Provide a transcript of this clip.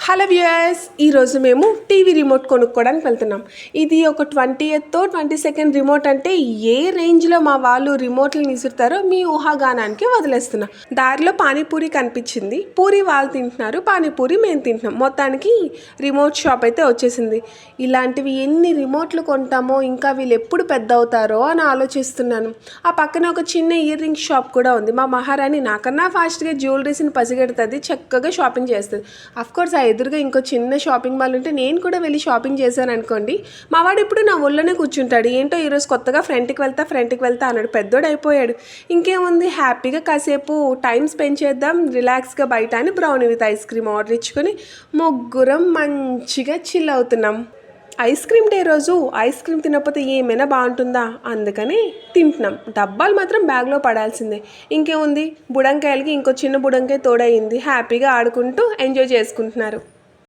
Hello viewers, ఈరోజు మేము TV remote కొనుక్కోవడానికి వెళ్తున్నాం. ఇది ఒక 20th 22nd రిమోట్ అంటే ఏ రేంజ్లో మా వాళ్ళు రిమోట్లు విసురుతారో మీ ఊహాగానానికి వదిలేస్తున్నా. దారిలో పానీపూరి కనిపించింది. పూరి వాళ్ళు తింటున్నారు, పానీపూరి మేము తింటున్నాం. మొత్తానికి రిమోట్ షాప్ అయితే వచ్చేసింది. ఇలాంటివి ఎన్ని రిమోట్లు కొంటామో, ఇంకా వీళ్ళు ఎప్పుడు పెద్ద అవుతారో అని ఆలోచిస్తున్నాను. ఆ పక్కన ఒక చిన్న ఇయర్ రింగ్ షాప్ కూడా ఉంది. మా మహారాణి నాకన్నా ఫాస్ట్గా జ్యువెలరీస్ని పసిగెడుతుంది, చక్కగా షాపింగ్ చేస్తుంది. అఫ్కోర్స్ ఎదురుగా ఇంకో చిన్న షాపింగ్ మాల్ ఉంటే నేను కూడా వెళ్ళి షాపింగ్ చేశాను అనుకోండి. మా వాడు ఇప్పుడు నా ఒళ్ళోనే కూర్చుంటాడు. ఏంటో ఈరోజు కొత్తగా ఫ్రంట్కి వెళ్తా అన్నాడు. పెద్దోడు అయిపోయాడు. ఇంకేముంది, హ్యాపీగా కాసేపు టైం స్పెండ్ చేద్దాం రిలాక్స్గా బయట అని brownie with ice cream order ఇచ్చుకొని ముగ్గురం మంచిగా చిల్ అవుతున్నాం. ఐస్ క్రీమ్ డే రోజు ఐస్ క్రీమ్ తినకపోతే ఏమైనా బాగుంటుందా, అందుకని తింటున్నాం. డబ్బాలు మాత్రం బ్యాగ్లో పడాల్సిందే. ఇంకేముంది, బుడంకాయలకి ఇంకో చిన్న బుడంకాయ తోడయింది. హ్యాపీగా ఆడుకుంటూ ఎంజాయ్ చేసుకుంటున్నారు.